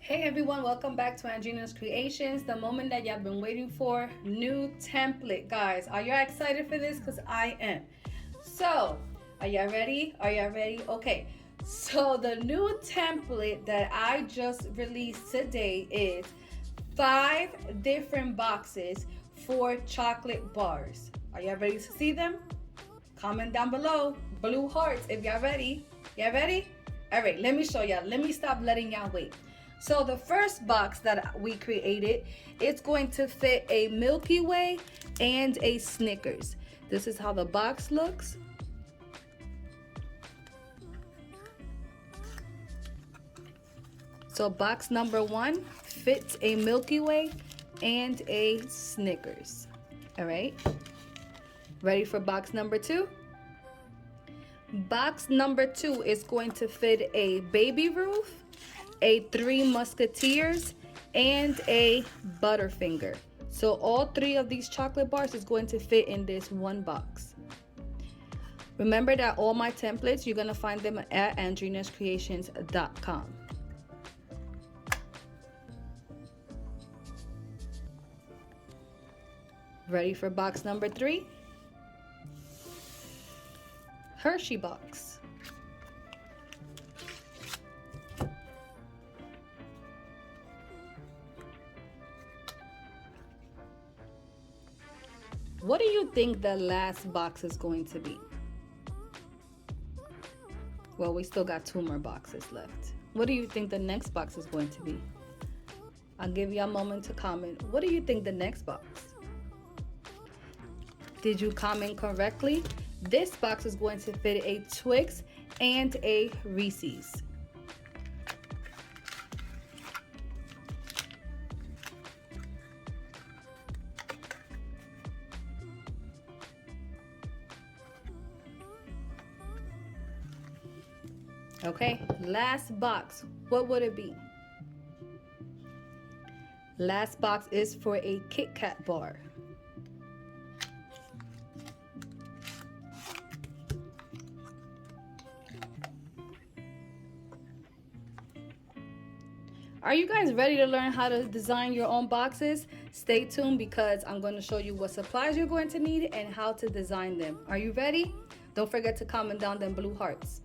Hey everyone, welcome back to Andrina's Creations, the moment that y'all been waiting for. New template, guys. Are y'all excited for this? Because I am. So, are y'all ready? Are y'all ready? Okay. So, the new template that I just released today is 5 different boxes for chocolate bars. Are y'all ready to see them? Comment down below. Blue hearts if y'all ready. Y'all ready? All right, let me show y'all. Let me stop letting y'all wait. So the first box that we created, it's going to fit a Milky Way and a Snickers. This is how the box looks. So box number 1 fits a Milky Way and a Snickers. All right. Ready for box number 2? Box number 2 is going to fit a BabyRuth, a 3Musketeers, and a Butterfinger. So all 3 of these chocolate bars is going to fit in this one box. Remember that all my templates, you're gonna find them at andrinascreations.com. Ready for box number 3? Hershey box. What do you think the last box is going to be? Well, we still got 2 more boxes left. What do you think the next box is going to be? I'll give you a moment to comment. What do you think the next box? Did you comment correctly? This box is going to fit a Twix and a Reese's. Okay, last box. What would it be? Last box is for a Kit Kat bar. Are you guys ready to learn how to design your own boxes? Stay tuned because I'm going to show you what supplies you're going to need and how to design them. Are you ready? Don't forget to comment down them blue hearts.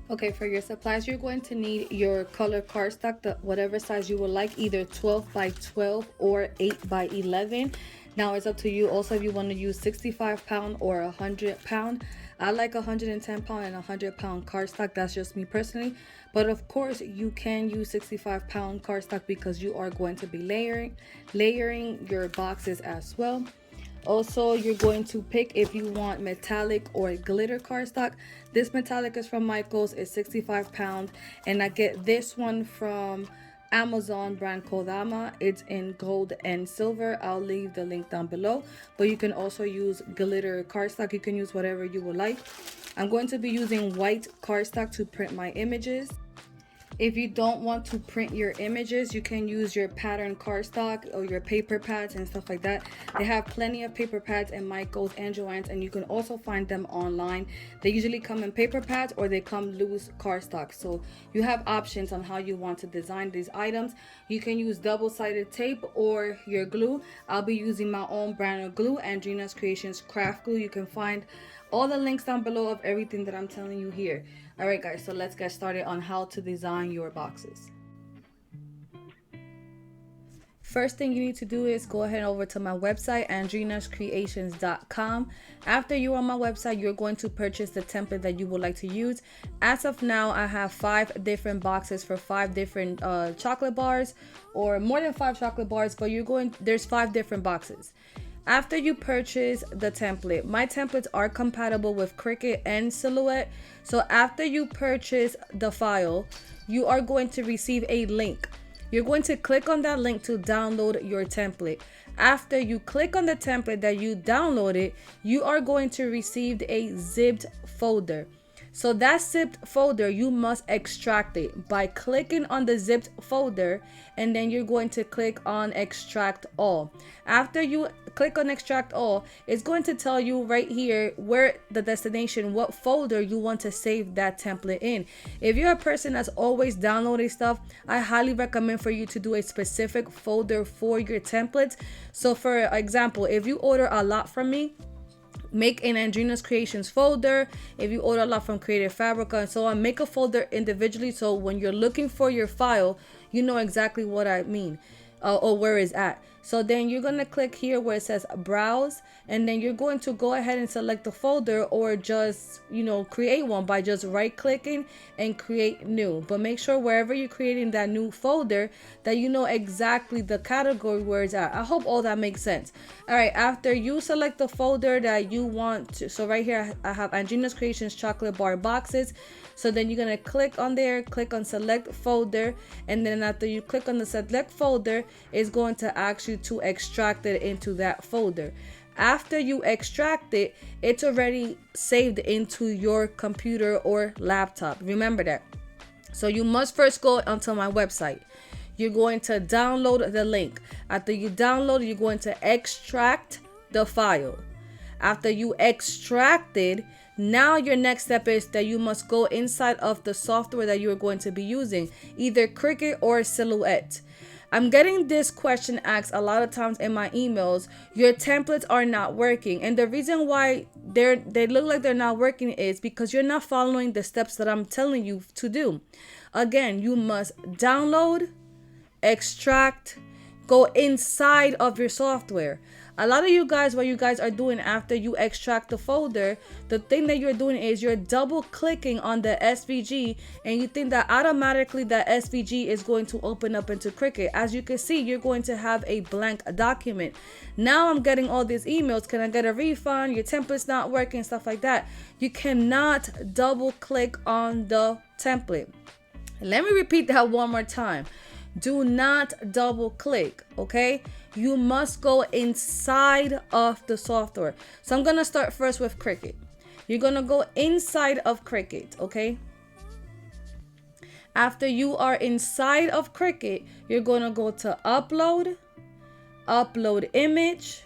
Okay, for your supplies, you're going to need your color cardstock, whatever size you would like, either 12 by 12 or 8 by 11. Now it's up to you. Also, if you want to use 65-pound or 100-pound, I like 110-pound and 100-pound cardstock. That's just me personally. But of course, you can use 65-pound cardstock because you are going to be layering your boxes as well. Also, you're going to pick if you want metallic or glitter cardstock. This metallic is from Michaels. It's 65-pound, and I get this one from Amazon, brand Kodama. It's in gold and silver. I'll leave the link down below, but you can also use glitter cardstock. You can use whatever you would like. I'm going to be using white cardstock to print my images. If you don't want to print your images, you can use your pattern cardstock or your paper pads and stuff like that. They have plenty of paper pads in Michaels and Joann's, and you can also find them online. They usually come in paper pads or they come loose cardstock. So you have options on how you want to design these items. You can use double-sided tape or your glue. I'll be using my own brand of glue, Andrina's Creations Craft Glue. You can find all the links down below of everything that I'm telling you here. All right, guys, so let's get started on how to design your boxes. First thing you need to do is go ahead over to my website, andrinascreations.com. After you're on my website, you're going to purchase the template that you would like to use. As of now, I have 5 different boxes for 5 different chocolate bars, or more than 5 chocolate bars, but there's 5 different boxes. After you purchase the template, my templates are compatible with Cricut and Silhouette. So after you purchase the file, you are going to receive a link. You're going to click on that link to download your template. After you click on the template that you downloaded, you are going to receive a zipped folder. So that zipped folder, you must extract it by clicking on the zipped folder, and then you're going to click on extract all. After you click on extract all, it's going to tell you right here where the destination, what folder you want to save that template in. If you're a person that's always downloading stuff, I highly recommend for you to do a specific folder for your templates. So for example, if you order a lot from me, make an Andrina's Creations folder. If you order a lot from Creative Fabrica and so on, make a folder individually, so when you're looking for your file, you know exactly what I mean, or where it's at. So then you're going to click here where it says browse, and then you're going to go ahead and select the folder, or just, you know, create one by just right clicking and create new. But make sure wherever you're creating that new folder that you know exactly the category where it's at. I hope all that makes sense. All right, after you select the folder that you want to, so right here I have Andrina's Creations chocolate bar boxes. So then you're going to click on there, click on select folder, and then after you click on the select folder, it's going to ask you to extract it into that folder. After you extract it, it's already saved into your computer or laptop. Remember that. So you must first go onto my website. You're going to download the link. After you download it, you're going to extract the file. After you extract it, now your next step is that you must go inside of the software that you're going to be using, either Cricut or Silhouette. I'm getting this question asked a lot of times in my emails. Your templates are not working, and the reason why they look like they're not working is because you're not following the steps that I'm telling you to do. Again, you must download, extract, go inside of your software. A lot of you guys, what you guys are doing after you extract the folder, the thing that you're doing is you're double clicking on the SVG, and you think that automatically that SVG is going to open up into Cricut. As you can see, you're going to have a blank document. Now I'm getting all these emails. Can I get a refund? Your template's not working, stuff like that. You cannot double click on the template. Let me repeat that one more time. Do not double click, okay? You must go inside of the software. So I'm going to start first with Cricut. You're going to go inside of Cricut, okay? After you are inside of Cricut, you're going to go to upload, upload image,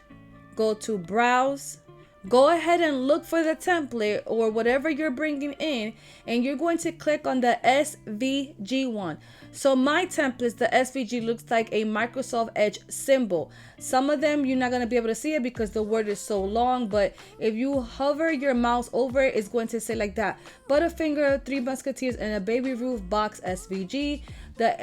go to browse. Go ahead and look for the template or whatever you're bringing in, and you're going to click on the SVG one. So my templates, the SVG looks like a Microsoft Edge symbol. Some of them you're not going to be able to see it because the word is so long, but if you hover your mouse over it, it's going to say like that: Butterfinger, 3Musketeers, and a BabyRuth Box SVG. The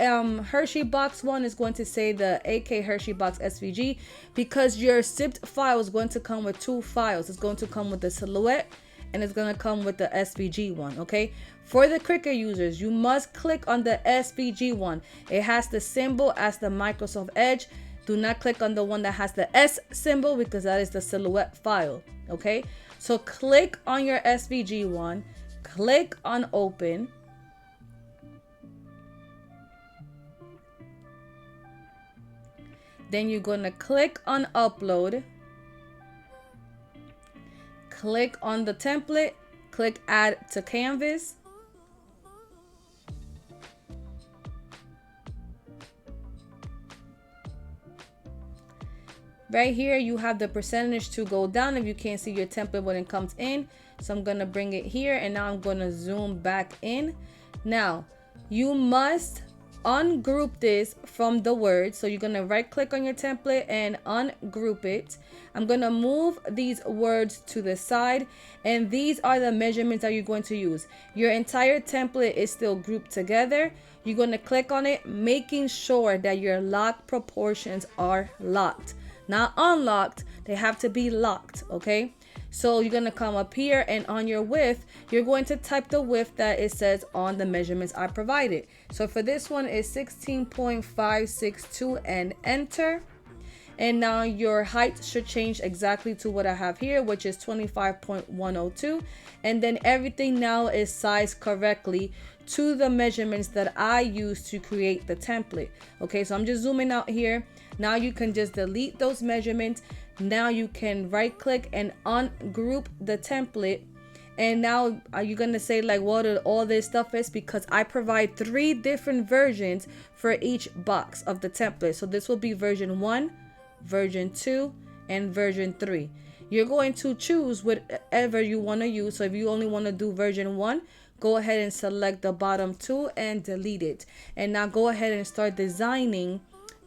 Hershey box one is going to say the AK Hershey box SVG, because your zipped file is going to come with two files. It's going to come with the Silhouette, and it's going to come with the SVG one, okay? For the Cricut users, you must click on the SVG one. It has the symbol as the Microsoft Edge. Do not click on the one that has the S symbol, because that is the Silhouette file, okay? So click on your SVG one, click on open. Then you're going to click on upload, click on the template, click add to canvas. Right here, you have the percentage to go down if you can't see your template when it comes in. So I'm going to bring it here, and now I'm going to zoom back in. Now, you must ungroup this from the word. So you're going to right click on your template and ungroup it. I'm going to move these words to the side, and these are the measurements that you're going to use. Your entire template is still grouped together. You're going to click on it, making sure that your lock proportions are locked, not unlocked. They have to be locked, okay? So you're going to come up here, and on your width, you're going to type the width that it says on the measurements I provided. So for this one is 16.562 and enter. And now your height should change exactly to what I have here, which is 25.102. And then everything now is sized correctly to the measurements that I use to create the template. Okay, so I'm just zooming out here. Now you can just delete those measurements. Now you can right click and ungroup the template, And now are you gonna say like what all this stuff is? Because I provide 3 different versions for each box of the template. So this will be version 1, version 2, and version 3. You're going to choose whatever you want to use. So if you only want to do version 1, go ahead and select the bottom 2 and delete it. And now go ahead and start designing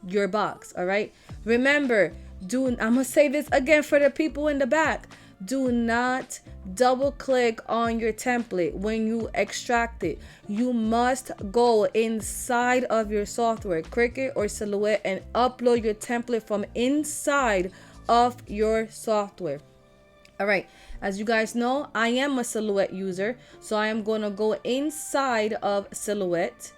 your box. All right, remember, I'm gonna say this again for the people in the back. Do not double click on your template when you extract it. You must go inside of your software, Cricut or Silhouette, and upload your template from inside of your software. All right, as you guys know, I am a Silhouette user, so I am going to go inside of Silhouette,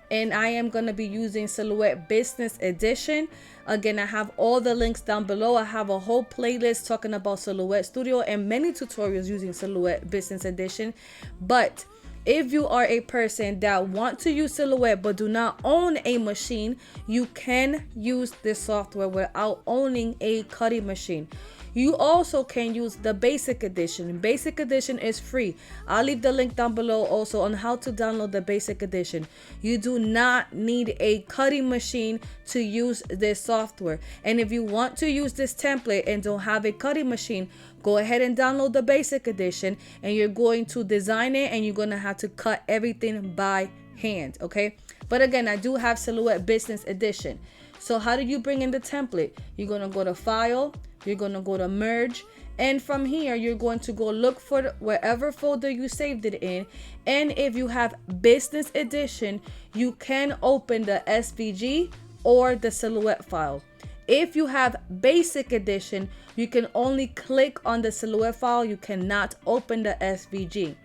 and I am going to be using Silhouette Business Edition. Again, I have all the links down below. I have a whole playlist talking about Silhouette Studio and many tutorials using Silhouette Business Edition. But if you are a person that want to use Silhouette but do not own a machine, you can use this software without owning a cutting machine. You also can use the Basic Edition. Basic Edition is free. I'll leave the link down below also on how to download the Basic Edition. You do not need a cutting machine to use this software. And if you want to use this template and don't have a cutting machine, go ahead and download the Basic Edition, and you're going to design it, and you're going to have to cut everything by hand, okay? But again, I do have Silhouette Business Edition. So how do you bring in the template? You're going to go to File, you're going to go to Merge, and from here you're going to go look for wherever folder you saved it in. And if you have Business Edition, you can open the SVG or the Silhouette file. If you have Basic Edition, you can only click on the Silhouette file. You cannot open the SVG.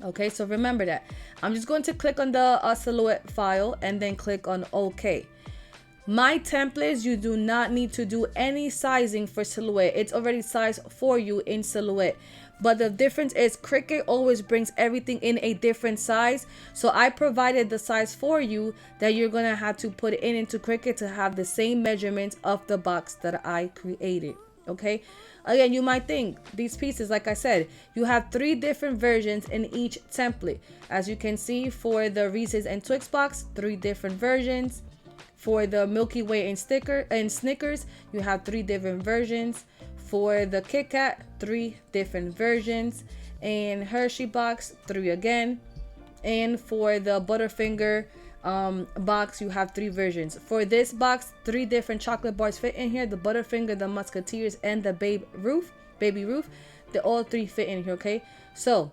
Okay, so remember that. I'm just going to click on the Silhouette file and then click on OK. My templates, you do not need to do any sizing for Silhouette. It's already sized for you in Silhouette. But the difference is Cricut always brings everything in a different size. So I provided the size for you that you're going to have to put in into Cricut to have the same measurements of the box that I created. Okay. Again, you might think these pieces, like I said, you have 3 different versions in each template. As you can see, for the Reese's and Twix box, 3 different versions. For the MilkyWay and Snickers, you have 3 different versions. For the Kit Kat, 3 different versions. And Hershey box, 3 again. And for the Butterfinger box, you have 3 versions. For this box, 3 different chocolate bars fit in here: the Butterfinger, the Musketeers, and the BabyRuth. They all 3 fit in here. Okay, so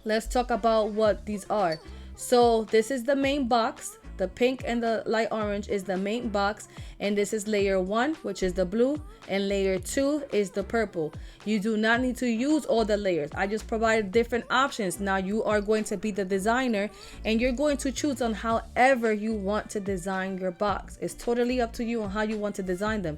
let's talk about what these are. So this is the main box. The pink and the light orange is the main box, and this is layer 1, which is the blue, and layer 2 is the purple. You do not need to use all the layers. I just provided different options. Now you are going to be the designer, and you're going to choose on however you want to design your box. It's totally up to you on how you want to design them.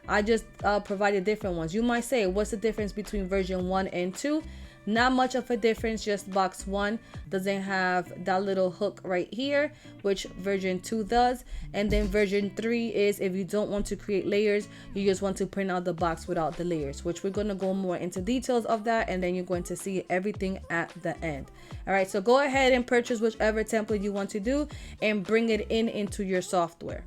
I just provided different ones. You might say, what's the difference between version 1 and 2? Not much of a difference, just box 1 doesn't have that little hook right here, which version 2 does. And then version 3 is if you don't want to create layers, you just want to print out the box without the layers, which we're going to go more into details of that, and then you're going to see everything at the end. All right, so go ahead and purchase whichever template you want to do and bring it into your software.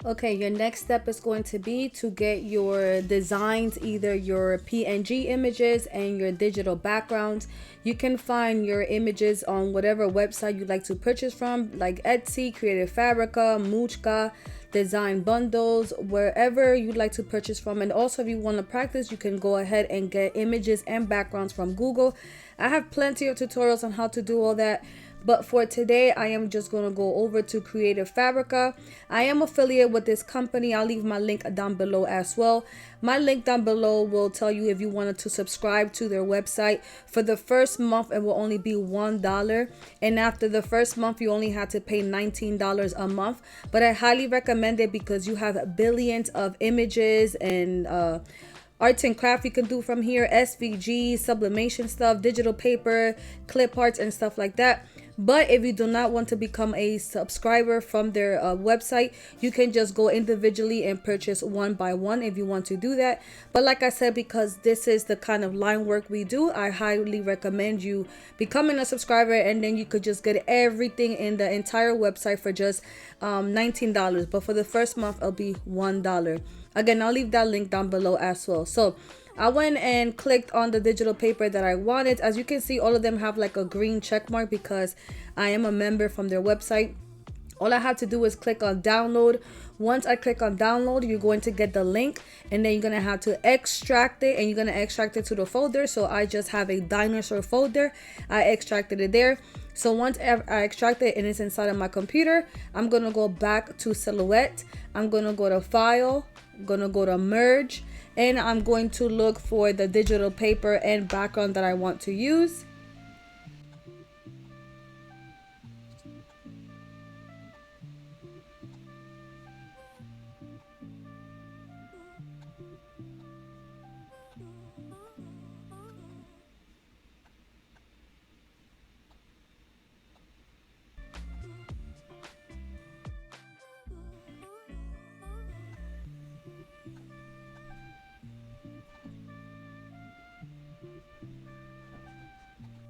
Okay, your next step is going to be to get your designs, either your PNG images and your digital backgrounds. You can find your images on whatever website you'd like to purchase from, like Etsy, Creative Fabrica, Muchka, Design Bundles, wherever you'd like to purchase from. And also, if you want to practice, you can go ahead and get images and backgrounds from Google. I have plenty of tutorials on how to do all that. But for today, I am just going to go over to Creative Fabrica. I am affiliated with this company. I'll leave my link down below as well. My link down below will tell you if you wanted to subscribe to their website. For the first month, it will only be $1. And after the first month, you only have to pay $19 a month. But I highly recommend it because you have billions of images and arts and craft you can do from here, SVG, sublimation stuff, digital paper, clip arts, and stuff like that. But if you do not want to become a subscriber from their website, you can just go individually and purchase one by one if you want to do that. But like I said, because this is the kind of line work we do, I highly recommend you becoming a subscriber, and then you could just get everything in the entire website for just $19. But for the first month, it'll be $1. Again, I'll leave that link down below as well. So I went and clicked on the digital paper that I wanted. As you can see, all of them have like a green check mark because I am a member from their website. All I have to do is click on download. Once I click on download, you're going to get the link, and then you're going to have to extract it, and you're going to extract it to the folder. So I just have a dinosaur folder. I extracted it there. So once I extract it and it's inside of my computer, I'm going to go back to Silhouette. I'm going to go to File. I'm going to go to Merge. And I'm going to look for the digital paper and background that I want to use.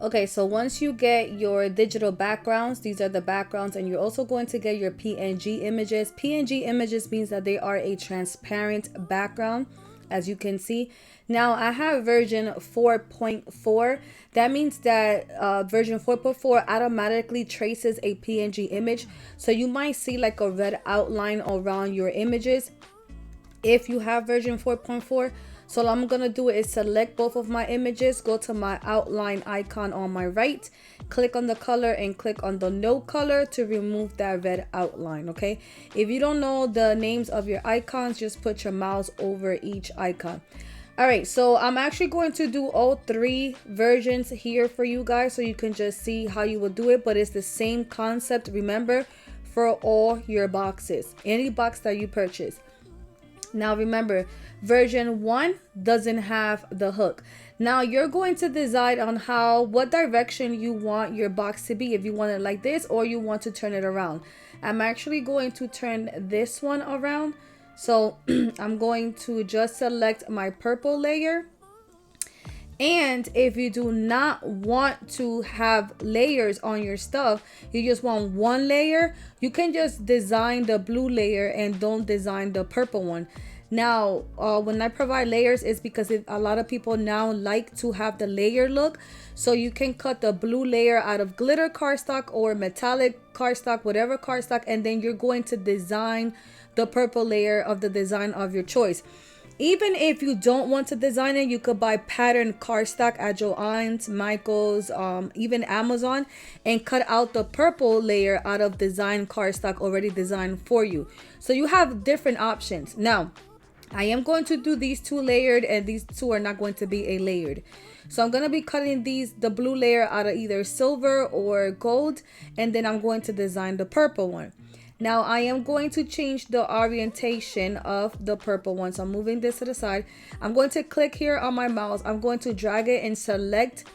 Okay, so once you get your digital backgrounds, these are the backgrounds, and you're also going to get your PNG images. PNG images means that they are a transparent background, as you can see. Now I have version 4.4. That means that version 4.4 automatically traces a PNG image. So you might see like a red outline around your images if you have version 4.4. So all I'm gonna do is select both of my images, go to my outline icon on my right, click on the color and click on the no color to remove that red outline. Okay, if you don't know the names of your icons, just put your mouse over each icon. All right, so I'm actually going to do all three versions here for you guys so you can just see how you would do it, but it's the same concept, remember, for all your boxes, any box that you purchase. Now remember, version 1 doesn't have the hook. Now you're going to decide on what direction you want your box to be, if you want it like this or you want to turn it around. I'm actually going to turn this one around. So I'm going to just select my purple layer. And if you do not want to have layers on your stuff, you just want one layer, you can just design the blue layer and don't design the purple one. Now, when I provide layers, it's because a lot of people now like to have the layer look. So you can cut the blue layer out of glitter cardstock or metallic cardstock, whatever cardstock, and then you're going to design the purple layer of the design of your choice. Even if you don't want to design it, you could buy patterned cardstock at Joann's, Michael's, even Amazon, and cut out the purple layer out of design cardstock already designed for you. So you have different options. Now, I am going to do these two layered, and these two are not going to be a layered. So I'm going to be cutting the blue layer out of either silver or gold, and then I'm going to design the purple one. Now I am going to change the orientation of the purple one. So I'm moving this to the side. I'm going to click here on my mouse. I'm going to drag it and select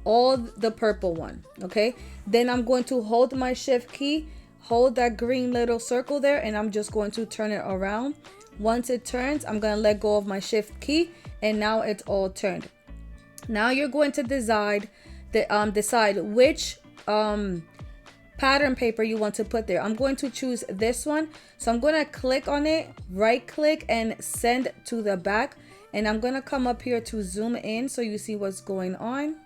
all the purple one. Okay. Then I'm going to hold my shift key, hold that green little circle there, and I'm just going to turn it around. Once it turns, I'm going to let go of my shift key, and now it's all turned. Now you're going to decide which pattern paper you want to put there. I'm going to choose this one. So I'm going to click on it, right click, and send to the back. And I'm going to come up here to zoom in so you see what's going on.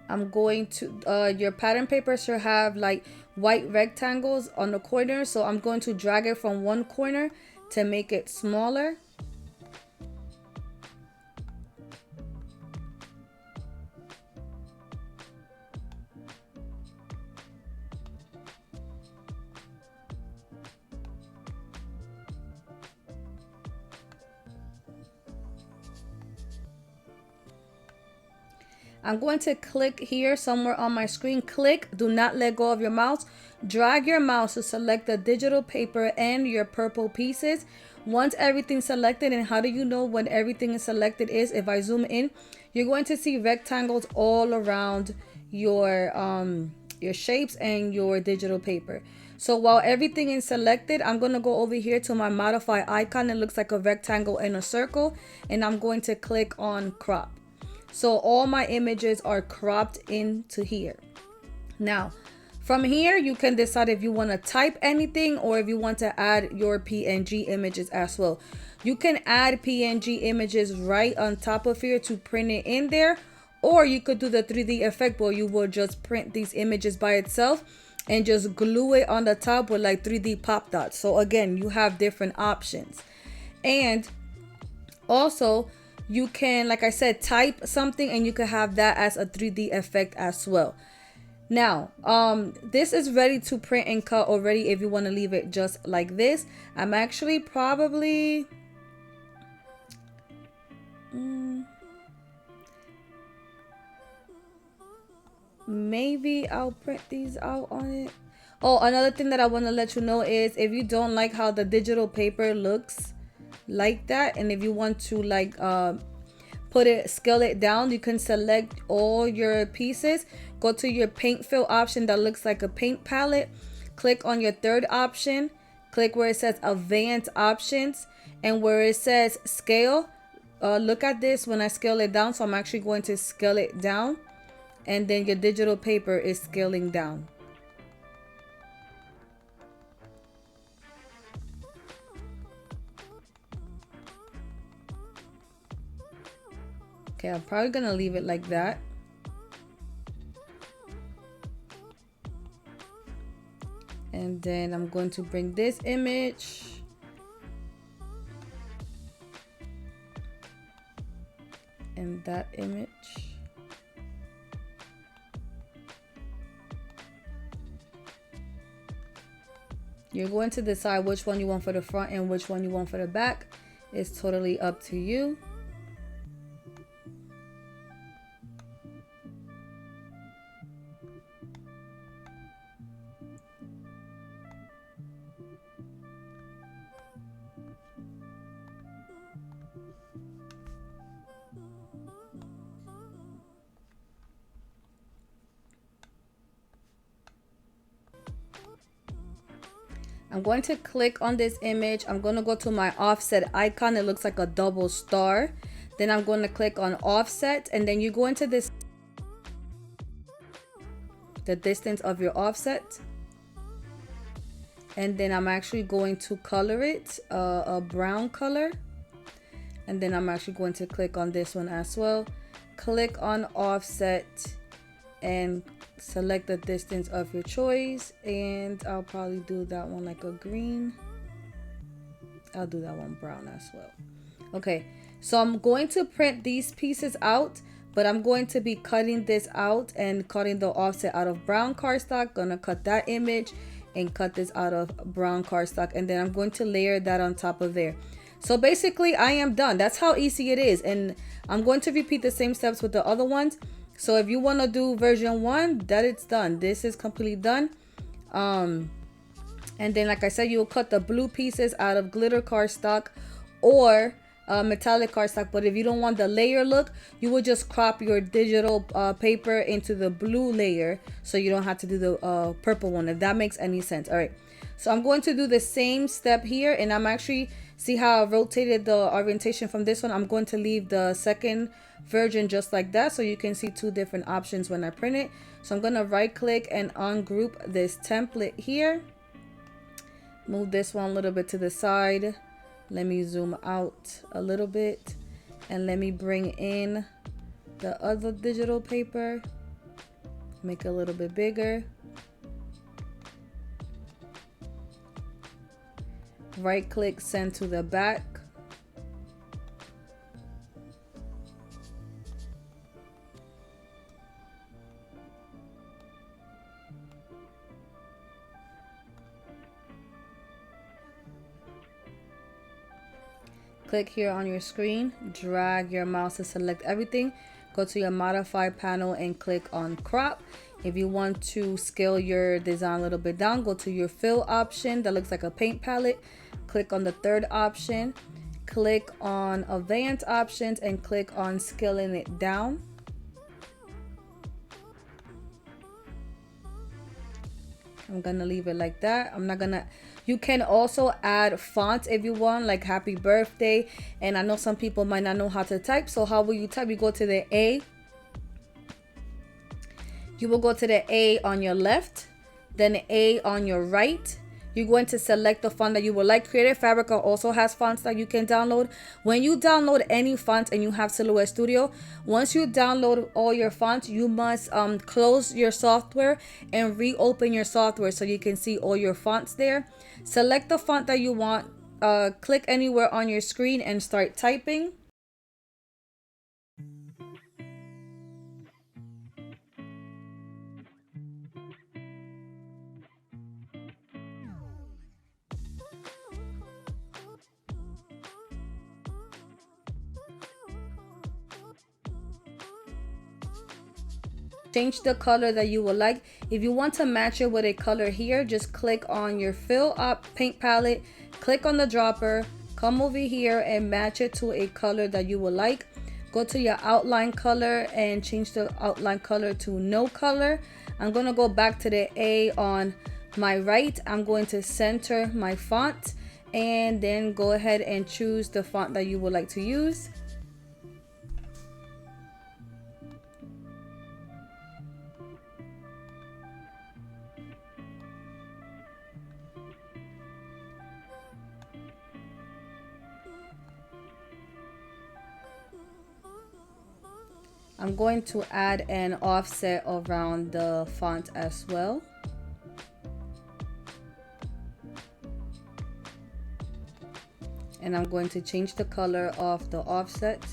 I'm going to, your pattern paper should have like white rectangles on the corner. So I'm going to drag it from one corner to make it smaller. I'm going to click here somewhere on my screen. Click, do not let go of your mouse. Drag your mouse to select the digital paper and your purple pieces. Once everything's selected, and how do you know when everything is selected is if I zoom in, you're going to see rectangles all around your shapes and your digital paper. So while everything is selected, I'm going to go over here to my modify icon. It looks like a rectangle and a circle, and I'm going to click on crop. So all my images are cropped into here. Now, from here, you can decide if you want to type anything or if you want to add your PNG images as well. You can add PNG images right on top of here to print it in there, or you could do the 3D effect where you will just print these images by itself and just glue it on the top with like 3D pop dots. So again, you have different options. And also, you can, like I said, type something and you can have that as a 3D effect as well. Now, this is ready to print and cut already if you want to leave it just like this. I'm actually probably... maybe I'll print these out on it. Oh, another thing that I want to let you know is if you don't like how the digital paper looks like that, and if you want to like scale it down, you can select all your pieces, go to your paint fill option that looks like a paint palette, click on your third option, click where it says advanced options, and where it says scale, look at this when I scale it down. So I'm actually going to scale it down, and then your digital paper is scaling down. Okay, I'm probably gonna leave it like that. And then I'm going to bring this image and that image. You're going to decide which one you want for the front and which one you want for the back. It's totally up to you. I'm going to click on this image. I'm going to go to my offset icon. It looks like a double star. Then I'm going to click on offset, and then you go into this, the distance of your offset. And then I'm actually going to color it a brown color. And then I'm actually going to click on this one as well. Click on offset and select the distance of your choice, and I'll probably do that one like a green. I'll do that one brown as well. Okay, so I'm going to print these pieces out, but I'm going to be cutting this out and cutting the offset out of brown cardstock. Gonna cut that image and cut this out of brown cardstock, and then I'm going to layer that on top of there. So basically I am done. That's how easy it is, and I'm going to repeat the same steps with the other ones. So if you want to do version 1, that it's done. This is completely done. And then, like I said, you'll cut the blue pieces out of glitter cardstock or metallic cardstock. But if you don't want the layer look, you will just crop your digital paper into the blue layer, so you don't have to do the purple one, if that makes any sense. All right. So I'm going to do the same step here, and I'm actually, see how I rotated the orientation from this one? I'm going to leave the second version just like that, so you can see two different options when I print it. So I'm going to right click and ungroup this template here. Move this one a little bit to the side. Let me zoom out a little bit, and let me bring in the other digital paper. Make it a little bit bigger. Right click, send to the back. Click here on your screen, drag your mouse to select everything. go to your modify panel and click on crop. If you want to scale your design a little bit down, go to your fill option that looks like a paint palette. Click on the third option. Click on advanced options and click on scaling it down. I'm gonna leave it like that. I'm not gonna, you can also add fonts if you want, like happy birthday. And I know some people might not know how to type. So how will you type? You go to the A. You will go to the A on your left, then the A on your right. You're going to select the font that you would like. Creative Fabrica also has fonts that you can download. When you download any fonts and you have Silhouette Studio, once you download all your fonts, you must close your software and reopen your software so you can see all your fonts there. Select the font that you want. Click anywhere on your screen and start typing. Change the color that you would like. If you want to match it with a color here, just click on your fill up paint palette, click on the dropper, come over here and match it to a color that you would like. Go to your outline color and change the outline color to no color. I'm going to go back to the A on my right. I'm going to center my font and then go ahead and choose the font that you would like to use. I'm going to add an offset around the font as well. And I'm going to change the color of the offset.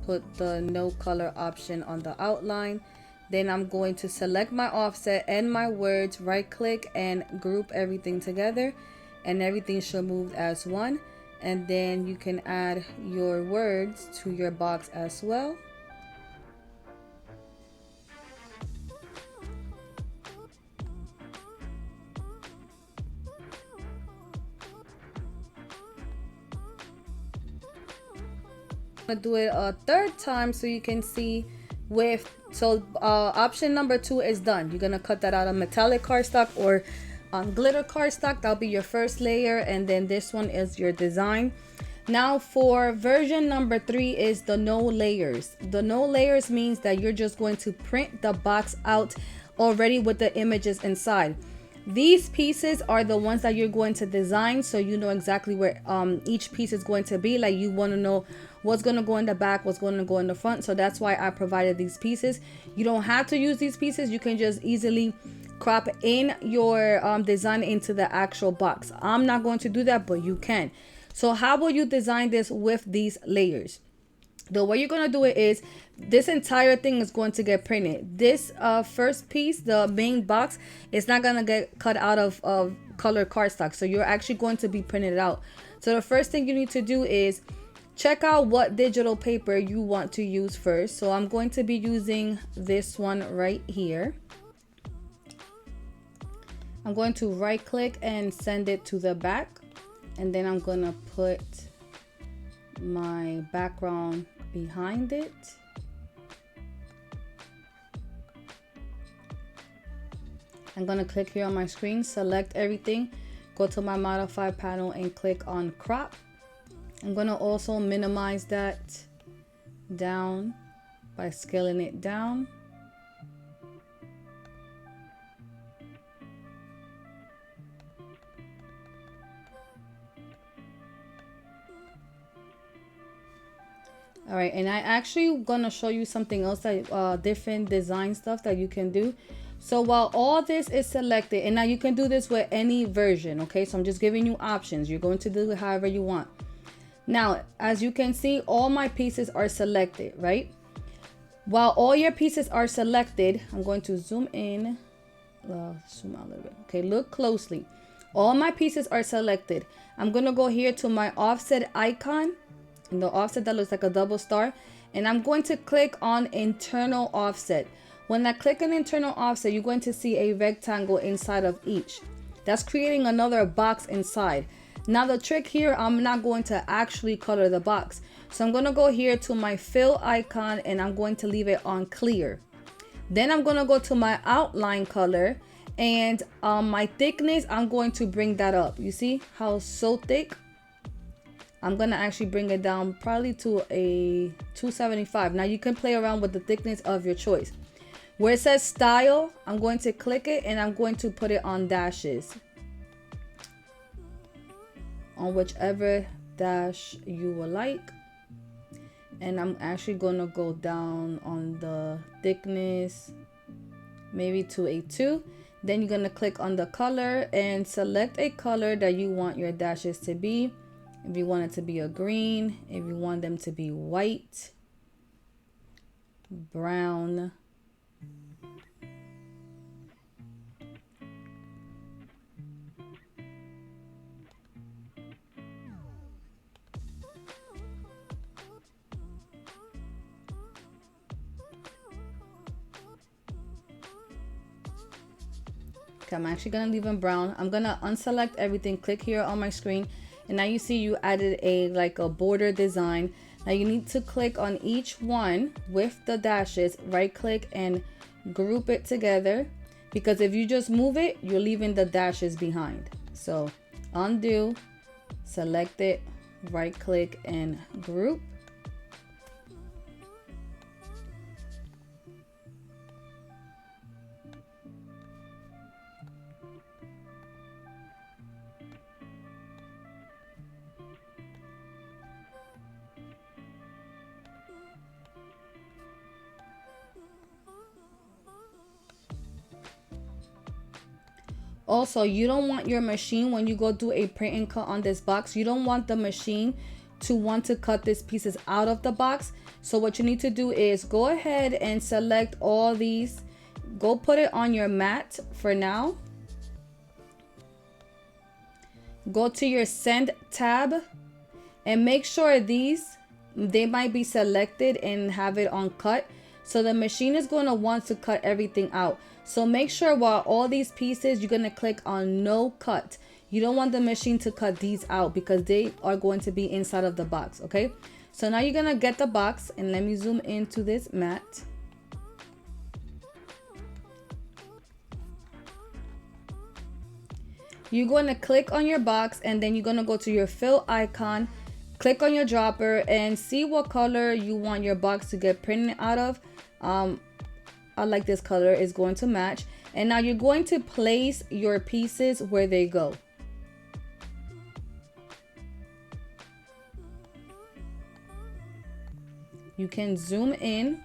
Put the no color option on the outline. Then I'm going to select my offset and my words, right click and group everything together. And everything should move as one. And then you can add your words to your box as well. I'm gonna do it a third time so you can see with, so option number 2 is done. You're gonna cut that out of metallic cardstock or glitter cardstock. That'll be your first layer, and then this one is your design. Now for version number 3 is the no layers. The no layers means that you're just going to print the box out already with the images inside. These pieces are the ones that you're going to design, so you know exactly where each piece is going to be. Like, you want to know what's going to go in the back, what's going to go in the front. So that's why I provided these pieces. You don't have to use these pieces. You can just easily crop in your design into the actual box. I'm not going to do that, but you can. So how will you design this with these layers? The way you're going to do it is this entire thing is going to get printed. This first piece, the main box, is not going to get cut out of color cardstock. So you're actually going to be printed out. So the first thing you need to do is check out what digital paper you want to use first. So I'm going to be using this one right here. I'm going to right click and send it to the back, and then I'm going to put my background behind it. I'm going to click here on my screen, select everything, go to my modify panel and click on crop. I'm going to also minimize that down by scaling it down. All right, and I actually gonna show you something else that different design stuff that you can do. So while all this is selected, and now you can do this with any version, okay? So I'm just giving you options. You're going to do it however you want. Now, as you can see, all my pieces are selected, right? While all your pieces are selected, I'm going to zoom in, zoom out a little bit. Okay, look closely. All my pieces are selected. I'm gonna go here to my offset icon. the offset that looks like a double star, and I'm going to click on internal offset. When I click on internal offset, you're going to see a rectangle inside of each. That's creating another box inside. Now the trick here, I'm not going to actually color the box. So I'm going to go here to my fill icon and I'm going to leave it on clear. Then I'm going to go to my outline color, and my thickness, I'm going to bring that up. You see how it's so thick? I'm going to actually bring it down probably to a 275. Now you can play around with the thickness of your choice. Where it says style, I'm going to click it and I'm going to put it on dashes. On whichever dash you would like. And I'm actually going to go down on the thickness, maybe to a 2. Then you're going to click on the color and select a color that you want your dashes to be. If you want it to be a green, if you want them to be white, brown, okay, I'm actually gonna leave them brown. I'm gonna unselect everything, click here on my screen, and now you see you added a border design. Now you need to click on each one with the dashes, right click and group it together, because if you just move it, you're leaving the dashes behind. So undo, select it, right click and group. Also, you don't want your machine, when you go do a print and cut on this box, you don't want the machine to want to cut these pieces out of the box. So what you need to do is go ahead and select all these, go put it on your mat for now. Go to your send tab and make sure they might be selected and have it on cut. So the machine is going to want to cut everything out. So make sure while all these pieces, you're going to click on no cut. You don't want the machine to cut these out because they are going to be inside of the box. Okay. So now you're going to get the box, and let me zoom into this mat. You're going to click on your box, and then you're going to go to your fill icon, click on your dropper and see what color you want your box to get printed out of. I like this color, is going to match. And now you're going to place your pieces where they go. You can zoom in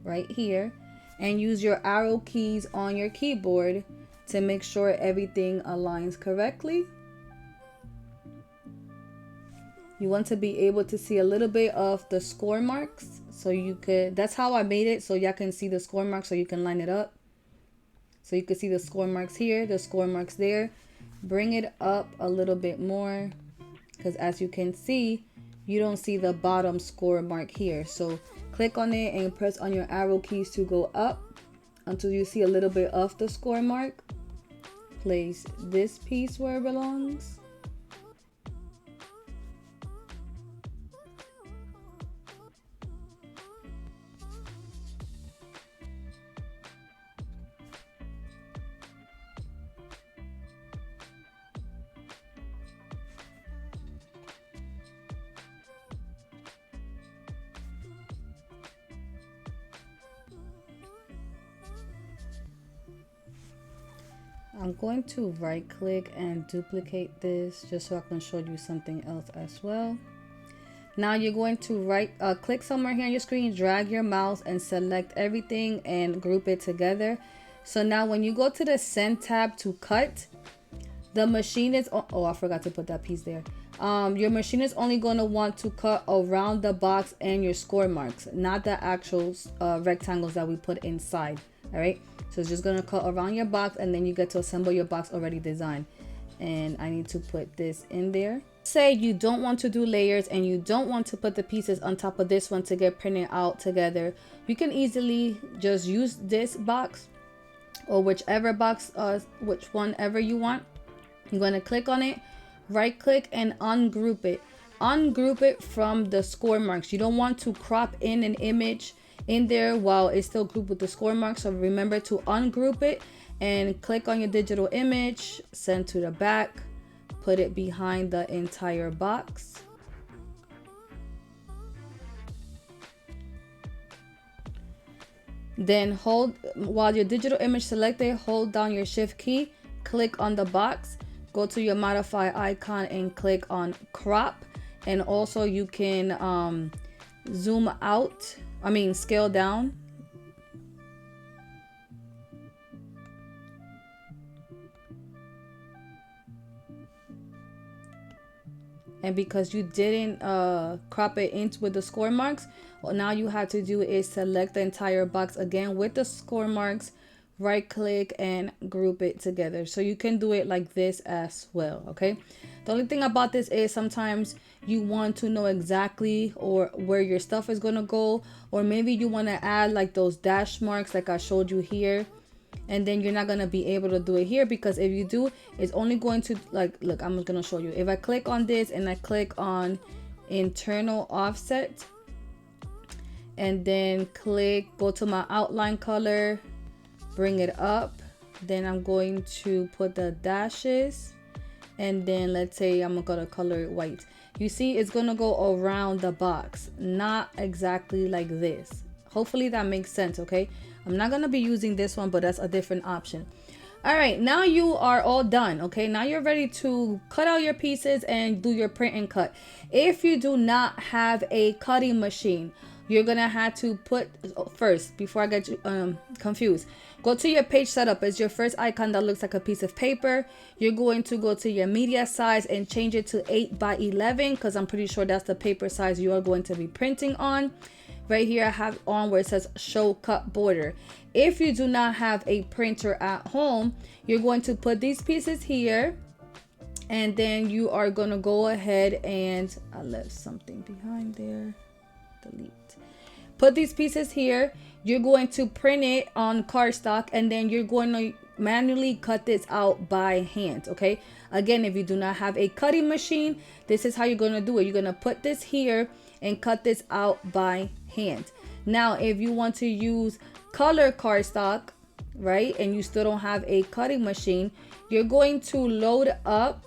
right here and use your arrow keys on your keyboard to make sure everything aligns correctly. You want to be able to see a little bit of the score marks, so you could, that's how I made it, so y'all can see the score marks, so you can line it up. So you can see the score marks here, the score marks there. Bring it up a little bit more, because as you can see, you don't see the bottom score mark here. So click on it and press on your arrow keys to go up until you see a little bit of the score mark. Place this piece where it belongs. I'm going to right click and duplicate this just so I can show you something else as well. Now you're going to click somewhere here on your screen, drag your mouse and select everything and group it together. So now when you go to the send tab to cut, the machine is, oh, I forgot to put that piece there. Your machine is only going to want to cut around the box and your score marks, not the actual rectangles that we put inside. All right, so it's just going to cut around your box, and then you get to assemble your box already designed. And I need to put this in there. say you don't want to do layers and you don't want to put the pieces on top of this one to get printed out together, you can easily just use this box or whichever box, which one ever you want. You're going to click on it, right click, and ungroup it. Ungroup it from the score marks. You don't want to crop in an image in there while it's still grouped with the score marks. So remember to ungroup it and click on your digital image, send to the back, put it behind the entire box. Then hold, while your digital image selected, hold down your shift key, click on the box, go to your modify icon and click on crop. And also you can zoom out, scale down. And because you didn't crop it in with the score marks, what now you have to do is select the entire box again with the score marks, right click, and group it together. So you can do it like this as well, okay? The only thing about this is sometimes you want to know exactly or where your stuff is going to go, or maybe you want to add like those dash marks like I showed you here. And then you're not going to be able to do it here, because if you do, it's only going to, like, look, I'm just going to show you. If I click on this and I click on internal offset and then go to my outline color, bring it up, then I'm going to put the dashes, and then let's say I'm going to color it white. You see, it's going to go around the box, not exactly like this. Hopefully that makes sense, okay? I'm not going to be using this one, but that's a different option. All right, now you are all done, okay? Now you're ready to cut out your pieces and do your print and cut. If you do not have a cutting machine, you're going to have to put, first, before I get you confused, go to your page setup. It's your first icon that looks like a piece of paper. You're going to go to your media size and change it to 8 by 11, because I'm pretty sure that's the paper size you are going to be printing on. Right here I have on where it says show cut border. If you do not have a printer at home, you're going to put these pieces here, and then you are going to go ahead and I left something behind there, delete. Put these pieces here. You're going to print it on cardstock, and then you're going to manually cut this out by hand, okay? Again, if you do not have a cutting machine, this is how you're going to do it. You're going to put this here and cut this out by hand. Now, if you want to use color cardstock, right, and you still don't have a cutting machine, you're going to load up,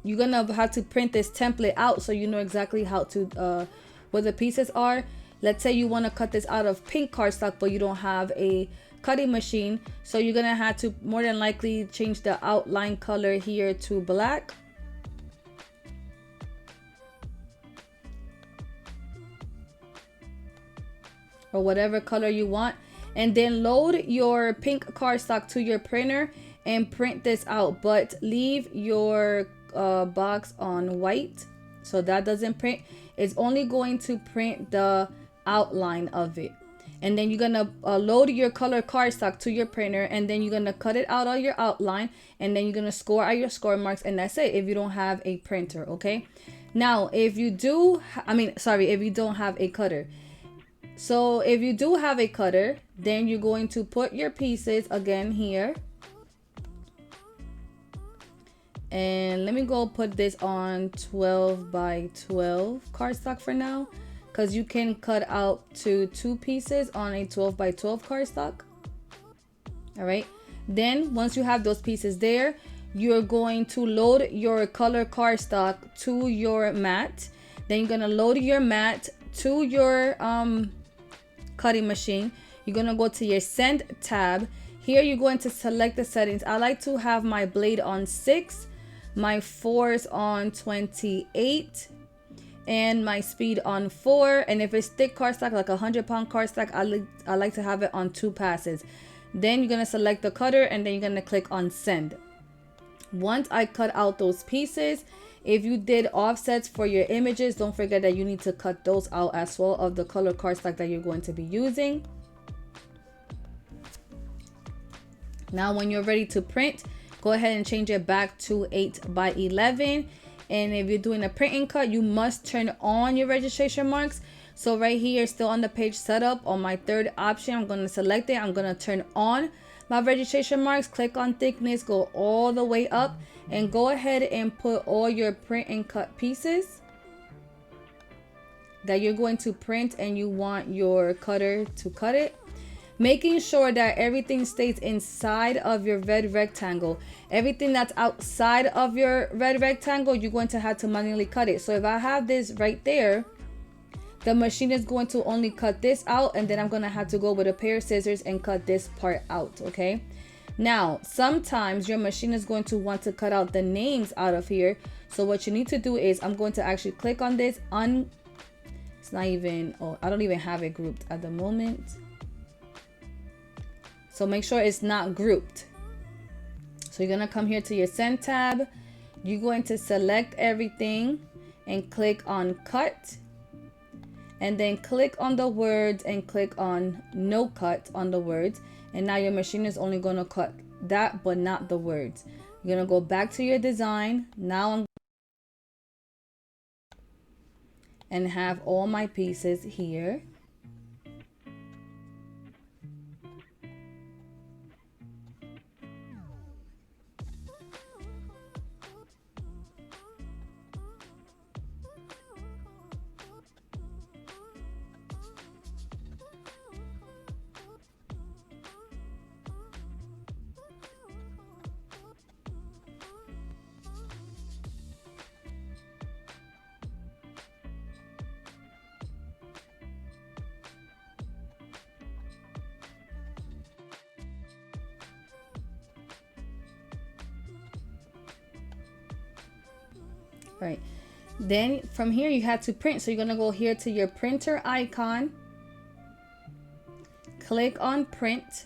you're gonna have to print this template out so you know exactly how to where the pieces are. Let's say you want to cut this out of pink cardstock, but you don't have a cutting machine, so you're gonna have to more than likely change the outline color here to black. Or whatever color you want, and then load your pink cardstock to your printer and print this out, but leave your box on white so that doesn't print. It's only going to print the outline of it. And then you're gonna load your color cardstock to your printer, and then you're gonna cut it out of your outline, and then you're gonna score out your score marks, and that's it if you don't have a printer, okay? Now, if you do, if you don't have a cutter. So if you do have a cutter, then you're going to put your pieces again here. And let me go put this on 12 by 12 cardstock for now, because you can cut out to 2 pieces on a 12 by 12 cardstock. All right. Then once you have those pieces there, you're going to load your color cardstock to your mat. Then you're going to load your mat to your cutting machine. You're going to go to your send tab. Here you're going to select the settings. I like to have my blade on 6, my force on 28, and my speed on 4. And if it's thick cardstock, like 100-pound cardstock, I like to have it on 2 passes. Then you're going to select the cutter, and then you're going to click on send. Once I cut out those pieces, if you did offsets for your images, don't forget that you need to cut those out as well of the color cardstock that you're going to be using. Now when you're ready to print, go ahead and change it back to 8 by 11. And if you're doing a print and cut, you must turn on your registration marks. So right here, still on the page setup, on my third option, I'm going to select it. I'm going to turn on my registration marks, click on thickness, go all the way up, and go ahead and put all your print and cut pieces that you're going to print and you want your cutter to cut it. Making sure that everything stays inside of your red rectangle. Everything that's outside of your red rectangle, you're going to have to manually cut it. So if I have this right there, the machine is going to only cut this out, and then I'm going to have to go with a pair of scissors and cut this part out, okay? Now, sometimes your machine is going to want to cut out the names out of here. So what you need to do is, I'm going to actually click on this. It's not even, oh, I don't even have it grouped at the moment. So make sure it's not grouped. So you're gonna come here to your send tab. You're going to select everything and click on cut. And then click on the words and click on no cut on the words. And now your machine is only gonna cut that, but not the words. You're gonna go back to your design. Now I'm and have all my pieces here. Right, then from here you have to print. So you're gonna go here to your printer icon, click on print.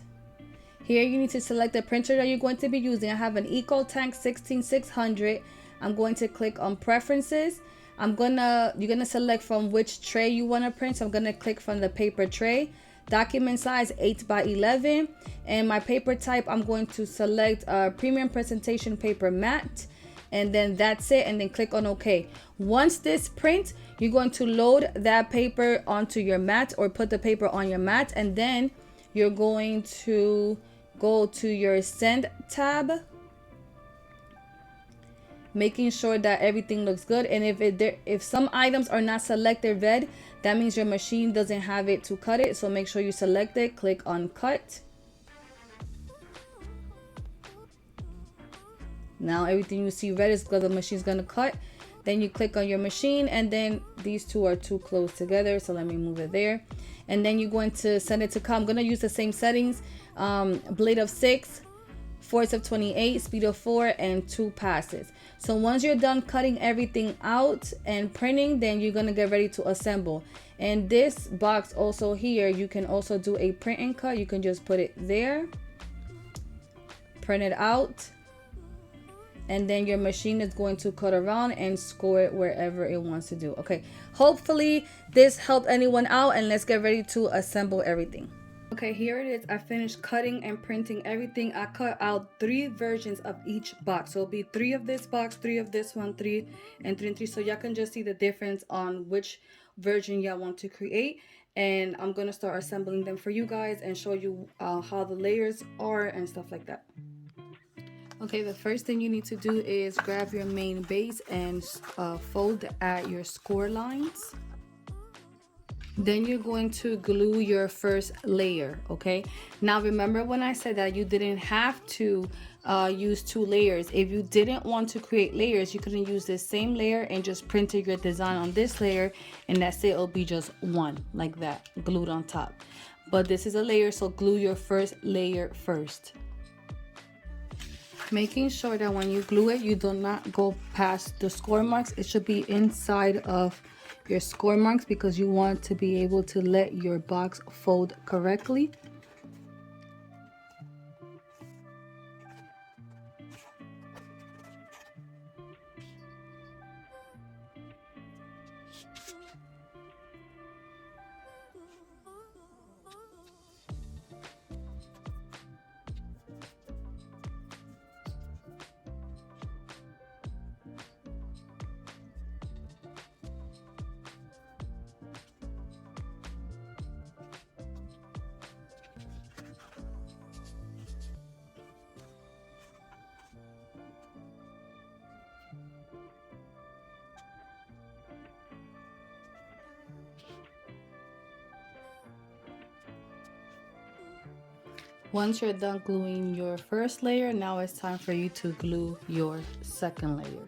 Here you need to select the printer that you're going to be using. I have an EcoTank 16600. I'm going to click on preferences. You're gonna select from which tray you want to print. So I'm gonna click from the paper tray. Document size 8 by 11, and my paper type, I'm going to select premium presentation paper matte. And then that's it, and then click on OK. Once this prints, you're going to load that paper onto your mat, or put the paper on your mat, and then you're going to go to your send tab, making sure that everything looks good. And if some items are not selected red, that means your machine doesn't have it to cut it. So make sure you select it, click on cut. Now everything you see red is because the machine's gonna cut. Then you click on your machine, and then these two are too close together, so let me move it there. And then you're going to send it to cut. I'm gonna use the same settings, blade of 6, force of 28, speed of 4, and 2 passes. So once you're done cutting everything out and printing, then you're gonna get ready to assemble. And this box also here, you can also do a print and cut. You can just put it there, print it out, and then your machine is going to cut around and score it wherever it wants to do. Okay, hopefully this helped anyone out, and let's get ready to assemble everything. Okay, here it is. I finished cutting and printing everything. I cut out 3 versions of each box. So it'll be 3 of this box, 3 of this one, 3 and 3 and 3. So y'all can just see the difference on which version y'all want to create. And I'm gonna start assembling them for you guys and show you how the layers are and stuff like that. Okay, the first thing you need to do is grab your main base and fold at your score lines. Then you're going to glue your first layer, okay? Now remember when I said that you didn't have to use 2 layers. If you didn't want to create layers, you couldn't use this same layer and just printed your design on this layer, and that's it. It'll be just one like that, glued on top. But this is a layer, so glue your first layer first. Making sure that when you glue it, you do not go past the score marks. It should be inside of your score marks because you want to be able to let your box fold correctly. Once you're done gluing your first layer, now it's time for you to glue your second layer.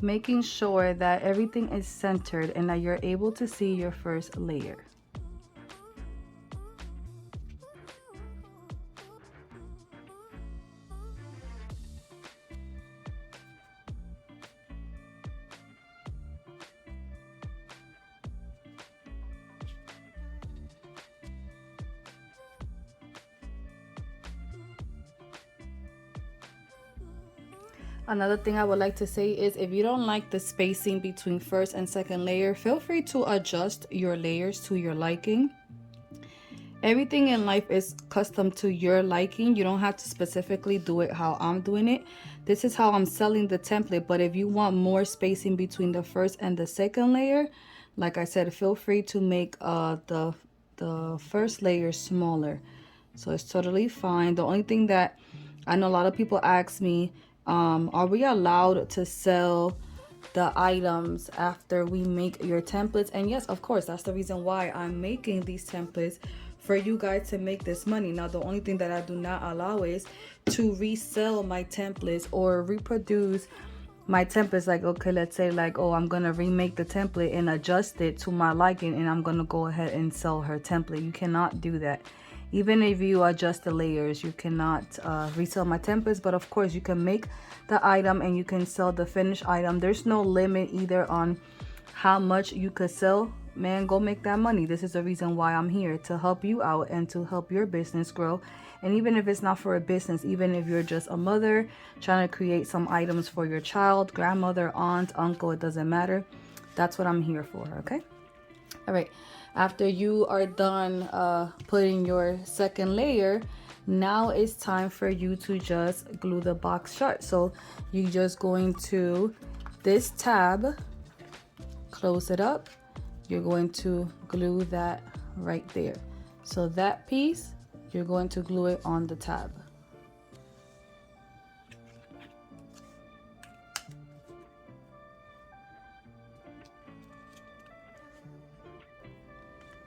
Making sure that everything is centered and that you're able to see your first layer. Another thing I would like to say is if you don't like the spacing between first and second layer, feel free to adjust your layers to your liking. Everything in life is custom to your liking. You don't have to specifically do it how I'm doing it. This is how I'm selling the template, but if you want more spacing between the first and the second layer, like I said, feel free to make the first layer smaller. So it's totally fine. The only thing that I know a lot of people ask me, are we allowed to sell the items after we make your templates? And yes, of course, that's the reason why I'm making these templates, for you guys to make this money. Now, the only thing that I do not allow is to resell my templates or reproduce my templates. Like, okay, let's say like, oh, I'm gonna remake the template and adjust it to my liking, and I'm gonna go ahead and sell her template. You cannot do that. Even if you adjust the layers, you cannot resell my templates. But of course, you can make the item and you can sell the finished item. There's no limit either on how much you could sell. Man, go make that money. This is the reason why I'm here, to help you out and to help your business grow. And even if it's not for a business, even if you're just a mother trying to create some items for your child, grandmother, aunt, uncle, it doesn't matter. That's what I'm here for, okay? All right, after you are done putting your second layer, now it's time for you to just glue the box shut. So you're just going to this tab, close it up. You're going to glue that right there. So that piece, you're going to glue it on the tab.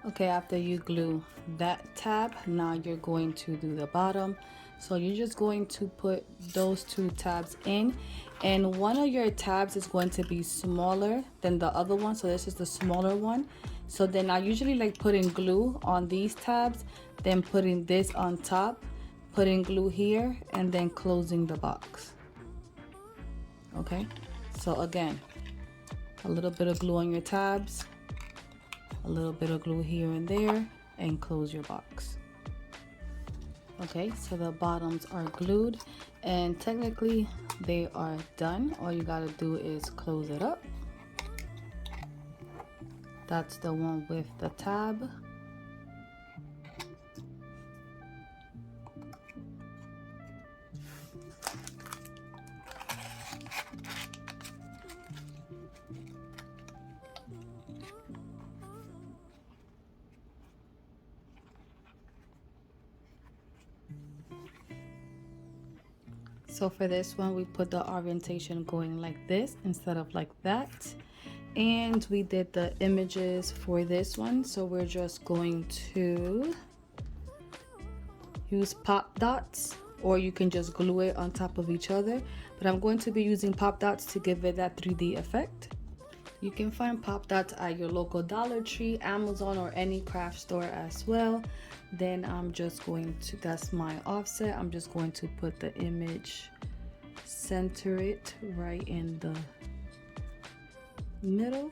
Okay, after you glue that tab, now you're going to do the bottom. So you're just going to put those two tabs in, and one of your tabs is going to be smaller than the other one. So this is the smaller one. So then I usually like putting glue on these tabs, then putting this on top, putting glue here, and then closing the box. Okay, so again, a little bit of glue on your tabs, a little bit of glue here and there, and close your box. Okay, so the bottoms are glued and technically they are done. All you gotta do is close it up. That's the one with the tab. So for this one, we put the orientation going like this instead of like that. And we did the images for this one. So we're just going to use pop dots, or you can just glue it on top of each other. But I'm going to be using pop dots to give it that 3D effect. You can find pop dots at your local Dollar Tree, Amazon, or any craft store as well. Then I'm just going to, that's my offset, I'm just going to put the image, center it right in the middle.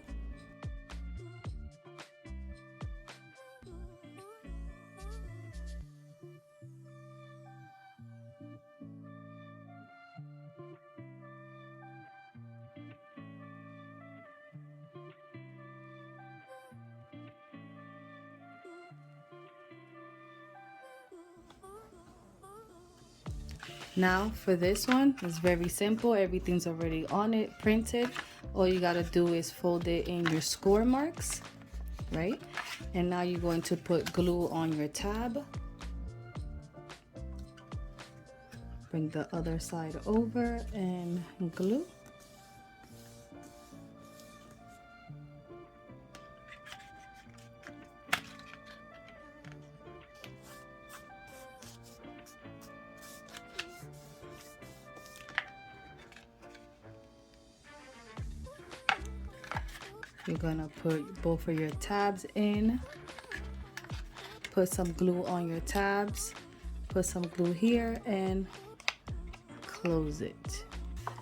Now for this one, it's very simple. Everything's already on it, printed. All you gotta do is fold it in your score marks, right? And now you're going to put glue on your tab. Bring the other side over and glue. You're gonna put both of your tabs in, put some glue on your tabs, put some glue here, and close it.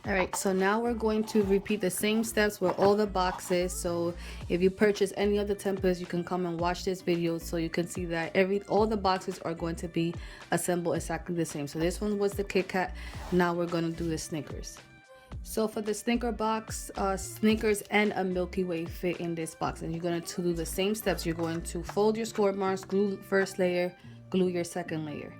All right, so now we're going to repeat the same steps with all the boxes. So if you purchase any of the templates, you can come and watch this video so you can see that all the boxes are going to be assembled exactly the same. So this one was the Kit Kat. Now we're going to do the Snickers. So for the Snicker box, Snickers and a Milky Way fit in this box, and you're going to do the same steps. You're going to fold your score marks, glue first layer, glue your second layer.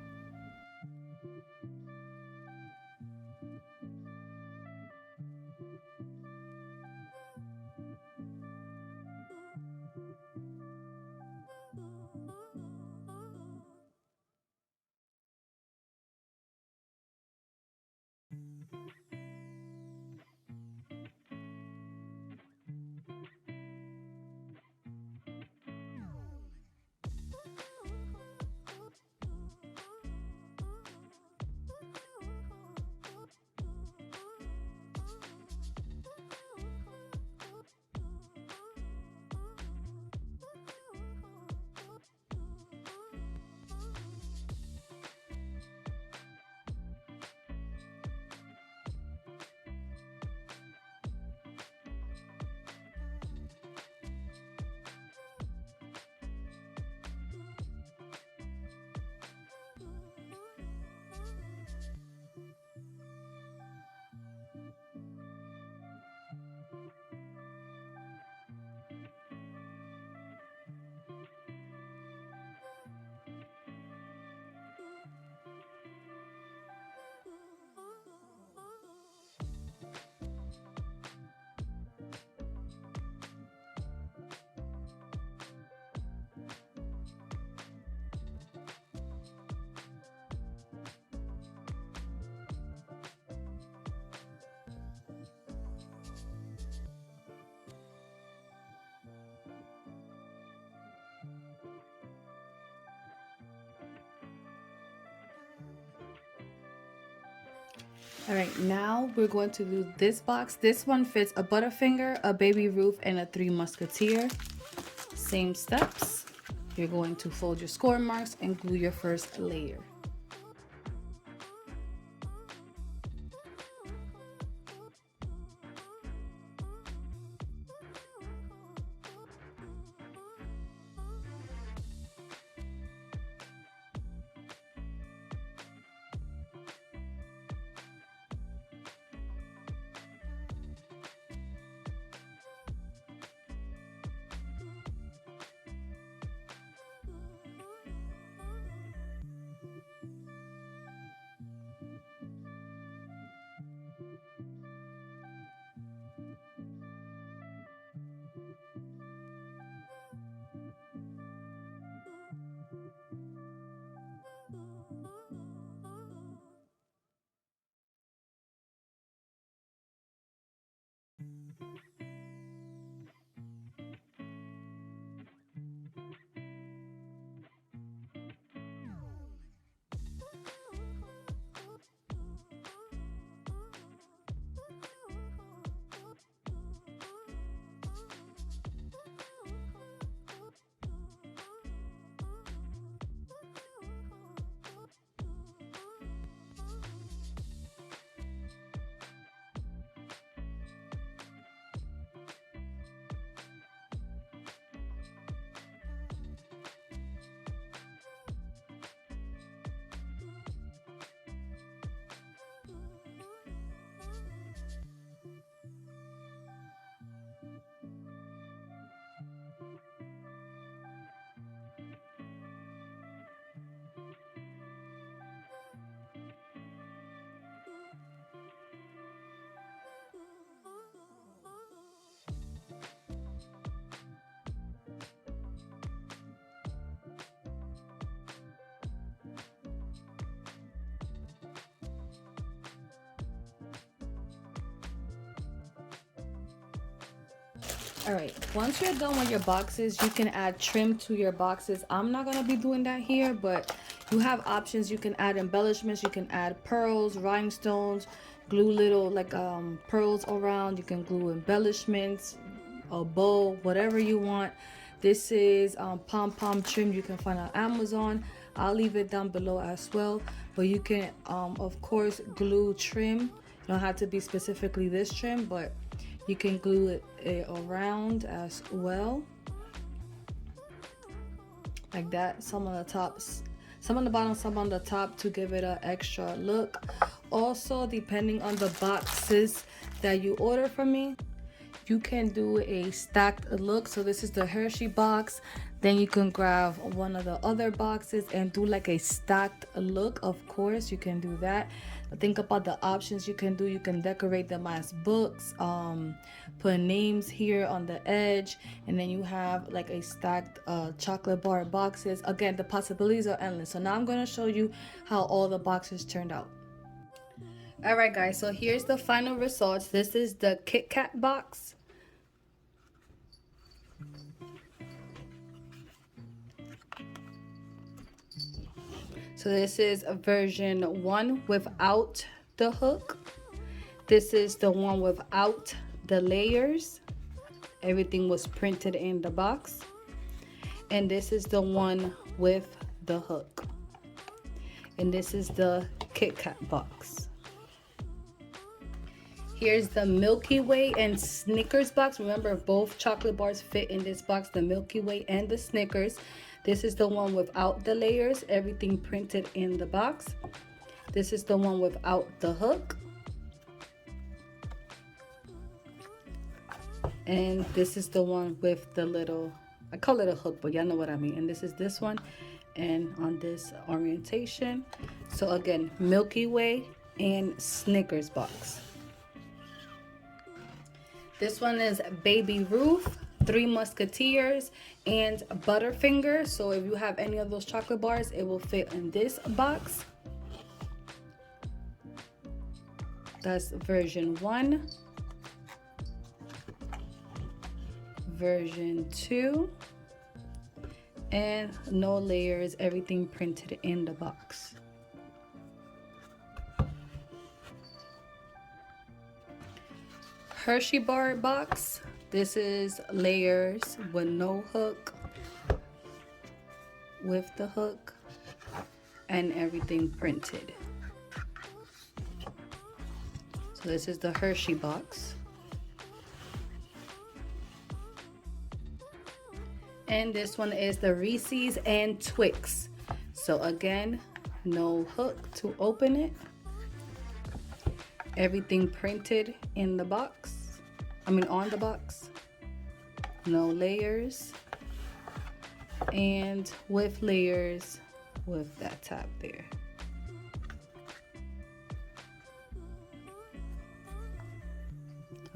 All right, now we're going to do this box. This one fits a Butterfinger, a BabyRuth, and a 3Musketeer. Same steps. You're going to fold your score marks and glue your first layer. All right, once you're done with your boxes, you can add trim to your boxes. I'm not gonna be doing that here, but you have options. You can add embellishments, you can add pearls, rhinestones, glue little like pearls around. You can glue embellishments, a bow, whatever you want. This is pom-pom trim you can find on Amazon. I'll leave it down below as well. But you can, of course, glue trim. You don't have to be specifically this trim, but you can glue it around as well. Like that. Some on the tops, some on the bottom, some on the top to give it an extra look. Also, depending on the boxes that you order from me, you can do a stacked look. So this is the Hershey box. Then you can grab one of the other boxes and do like a stacked look. Of course, you can do that. Think about the options you can do. You can decorate them as books, put names here on the edge, and then you have like a stacked chocolate bar boxes. Again, the possibilities are endless. So now I'm going to show you how all the boxes turned out. All right, guys, so here's the final results. This is the Kit Kat box. So this is a version 1 without the hook. This is the one without the layers. Everything was printed in the box. And this is the one with the hook. And this is the Kit Kat box. Here's the Milky Way and Snickers box. Remember, both chocolate bars fit in this box, the Milky Way and the Snickers. This is the one without the layers, everything printed in the box. This is the one without the hook. And this is the one with the little, I call it a hook, but y'all know what I mean. And this is this one, and on this orientation. So again, Milky Way and Snickers box. This one is BabyRuth, 3Musketeers, and Butterfinger. So if you have any of those chocolate bars, it will fit in this box. That's version 1. Version 2. And no layers, everything printed in the box. Hershey bar box. This is layers with no hook, with the hook, and everything printed. So this is the Hershey box. And this one is the Reese's and Twix. So again, no hook to open it. Everything printed in the box. On the box. No layers. And with layers with that tab there.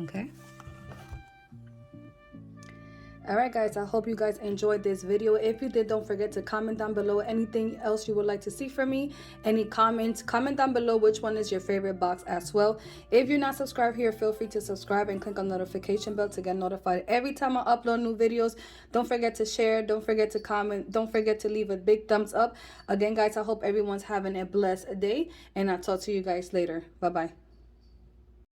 Okay. Alright guys, I hope you guys enjoyed this video. If you did, don't forget to comment down below anything else you would like to see from me. Any comments, comment down below which one is your favorite box as well. If you're not subscribed here, feel free to subscribe and click on the notification bell to get notified every time I upload new videos. Don't forget to share, don't forget to comment, don't forget to leave a big thumbs up. Again guys, I hope everyone's having a blessed day, and I'll talk to you guys later. Bye bye.